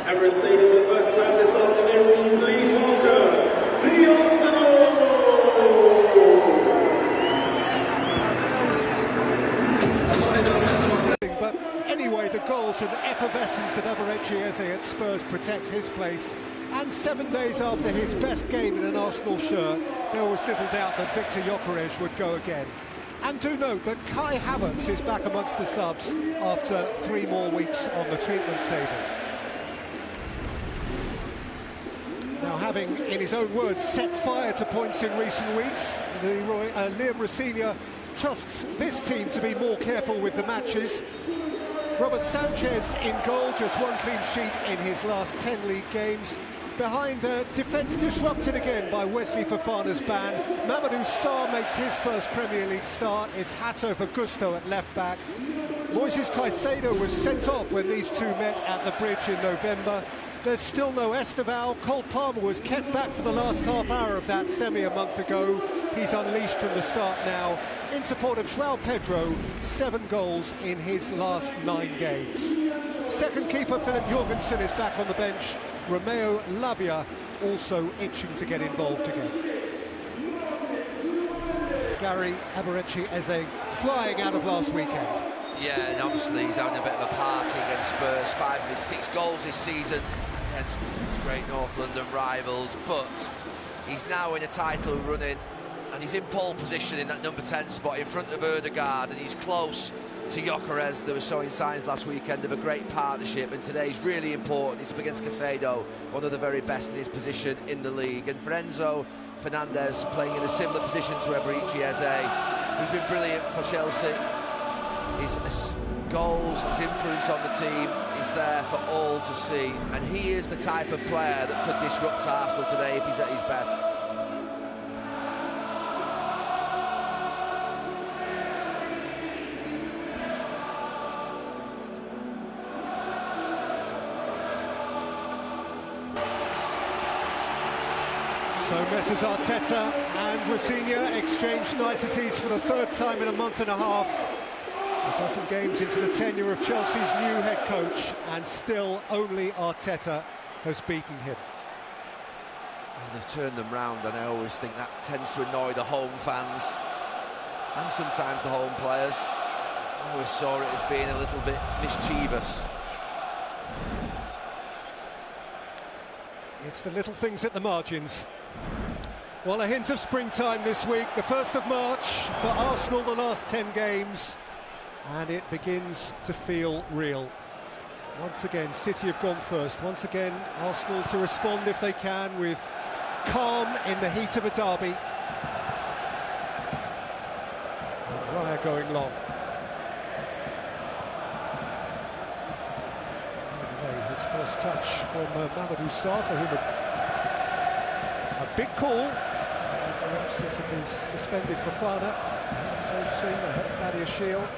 Emirates Stadium for the first time this afternoon. Will you please welcome the Arsenal? But anyway, the goals and effervescence of Eberechi Eze at Spurs protect his place. And 7 days after his best game in an Arsenal shirt, there was little doubt that Viktor Gyökeres would go again. And do note that Kai Havertz is back amongst the subs after 3 more weeks on the treatment table. Now, having, in his own words, set fire to points in recent weeks, Liam Rosenior trusts this team to be more careful with the matches. Robert Sanchez in goal, just 1 clean sheet in his last 10 league games. Behind defence disrupted again by Wesley Fofana's ban. Mamadou Sarr makes his first Premier League start. It's Hato for Gusto at left back. Moises Caicedo was sent off when these two met at the Bridge in November. There's still no Esteval. Cole Palmer was kept back for the last half hour of that semi a month ago. He's unleashed from the start now. In support of João Pedro, 7 goals in his last 9 games. Second keeper Philip Jorgensen is back on the bench. Romeo Lavia also itching to get involved again. Gary Eberechi Eze flying out of last weekend. Yeah, and obviously he's having a bit of a party against Spurs. 5 of his 6 goals this season against his great North London rivals, but he's now in a title running and he's in pole position in that number 10 spot in front of Ødegaard, and he's close to Gyökeres. They were showing signs last weekend of a great partnership, and today's really important. He's up against Caicedo, one of the very best in his position in the league, and for Enzo Fernandez playing in a similar position to Eberechi Eze. He's been brilliant for Chelsea. His goals, his influence on the team is there for all to see, and he is the type of player that could disrupt Arsenal today if he's at his best. So Messrs Arteta and Rosenior exchanged niceties for the 3rd time in a month and a half. A dozen games into the tenure of Chelsea's new head coach, and still only Arteta has beaten him. Well, they've turned them round, and I always think that tends to annoy the home fans and sometimes the home players. I always saw it as being a little bit mischievous. It's the little things at the margins. Well, a hint of springtime this week, the 1st of March for Arsenal, the last 10 games, and it begins to feel real. Once again, City have gone first. Once again, Arsenal to respond if they can with calm in the heat of a derby. And Raya going long. Anyway, his first touch from Mamadou Sarr, for whom a big call. Perhaps this has been suspended for Fofana. Ahead of Nadia Shield.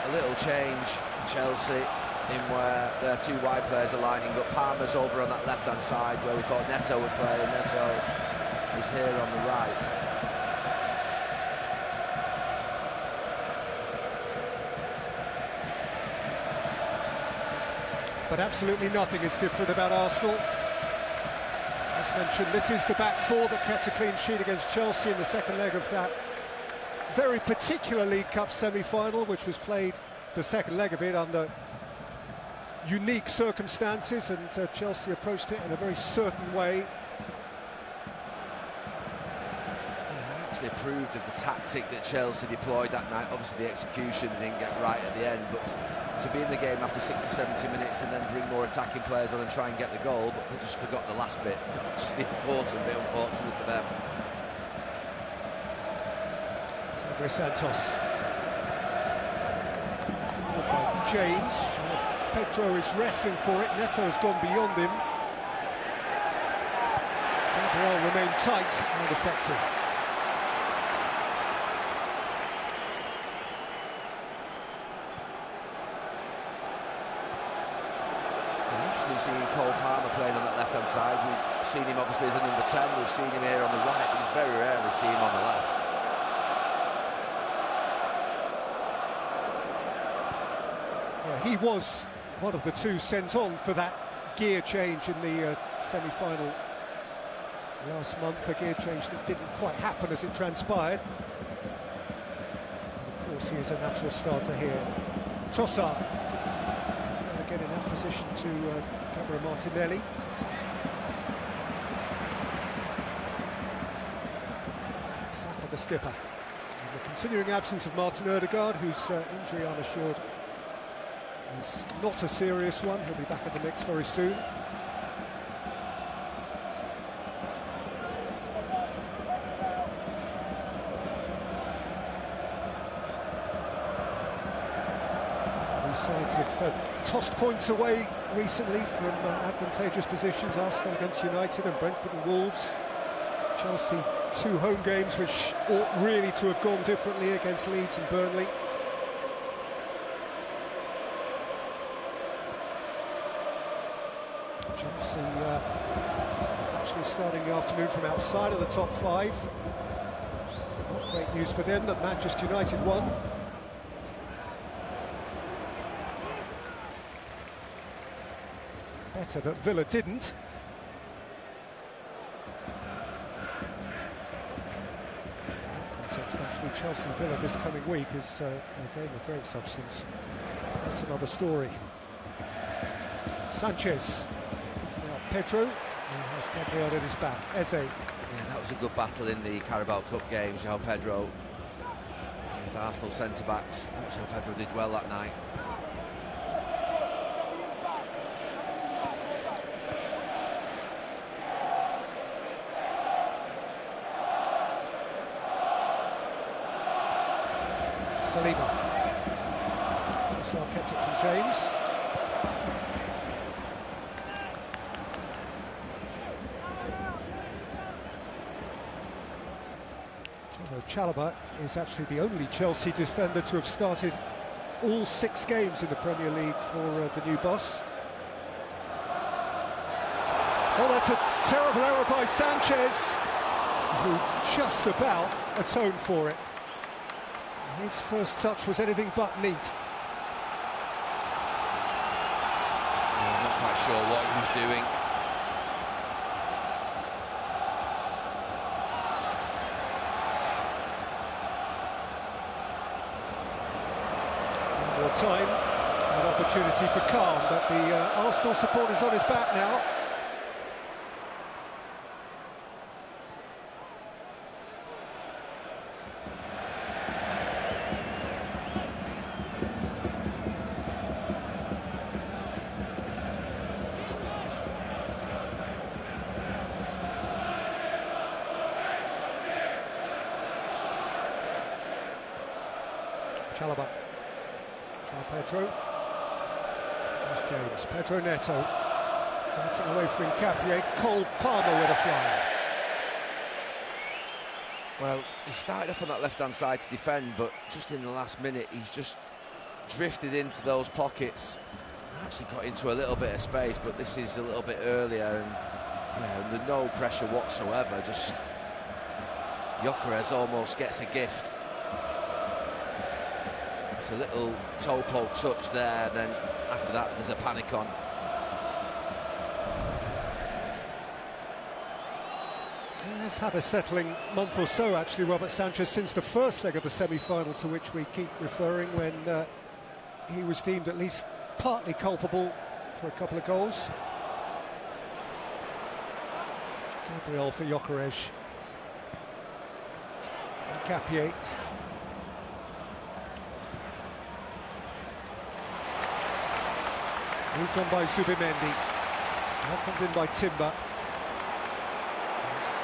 A little change for Chelsea in where their 2 wide players are lining up. Palmer's over on that left-hand side where we thought Neto would play, and Neto is here on the right. But absolutely nothing is different about Arsenal. As mentioned, this is the back 4 that kept a clean sheet against Chelsea in the second leg of that very particular League Cup semi-final, which was played, the second leg of it, under unique circumstances, and Chelsea approached it in a very certain way. Yeah, I actually approved of the tactic that Chelsea deployed that night. Obviously the execution didn't get right at the end, but to be in the game after 60, 70 minutes and then bring more attacking players on and try and get the goal, but they just forgot the last bit, which is the important bit, unfortunately for them. Andre Santos. Followed by James. Pedro is wrestling for it. Neto has gone beyond him. Gabriel remained tight and effective. We've seen Cole Palmer playing on that left-hand side. We've seen him obviously as a number 10. We've seen him here on the right. We very rarely see him on the left. He was one of the two sent on for that gear change in the semi-final last month, a gear change that didn't quite happen as it transpired. And of course, he is a natural starter here. Trossard, trying to get in that position to Gabriel Martinelli. Saka, the skipper. And the continuing absence of Martin Ødegaard, whose injury, I'm assured, is not a serious one. He'll be back in the mix very soon. These sides have tossed points away recently from advantageous positions. Arsenal against United and Brentford and Wolves. Chelsea, 2 home games which ought really to have gone differently against Leeds and Burnley. Chelsea actually starting the afternoon from outside of the top 5. Not great news for them that Manchester United won. Better that Villa didn't. In context, actually, Chelsea-Villa this coming week is a game of great substance. That's another story. Sanchez. Pedro, who has Gabriel at his back. Eze. Yeah, that was a good battle in the Carabao Cup game. João Pedro against the Arsenal centre-backs. I thought João Pedro did well that night. Saliba. Trossard kept it from James. Chalobah is actually the only Chelsea defender to have started all 6 games in the Premier League for the new boss. Oh, that's a terrible error by Sanchez, who just about atoned for it. His first touch was anything but neat. Yeah, I'm not quite sure what he was doing. Time, an opportunity for calm, but the Arsenal supporters on his back now. Chalobah. Pedro. There's James. Pedro Neto. Darting away from Nkapie. Cole Palmer with a fly. Well, he started off on that left-hand side to defend, but just in the last minute, he's just drifted into those pockets. Actually got into a little bit of space, but this is a little bit earlier, and yeah, with no pressure whatsoever. Just Gyökeres almost gets a gift. It's a little toe poke touch there, then after that there's a panic on. He has had a settling month or so, actually, Robert Sanchez, since the first leg of the semi-final, to which we keep referring, when he was deemed at least partly culpable for a couple of goals. Gabriel for Gyökeres. Nkapie. Moved on by Zubimendi. Welcomed in by Timber.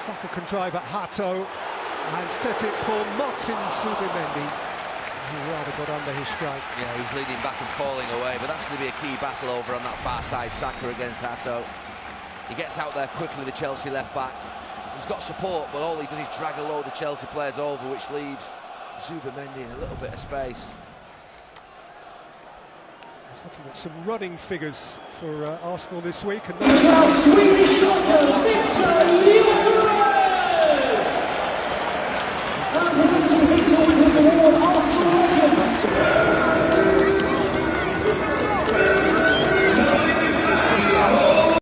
Saka can drive at Hato and set it for Martin Zubimendi, who rather got under his strike. Yeah, he was leading back and falling away, but that's going to be a key battle over on that far side. Saka against Hato. He gets out there quickly, the Chelsea left back. He's got support, but all he does is drag a load of Chelsea players over, which leaves Zubimendi in a little bit of space. Looking at some running figures for Arsenal this week, and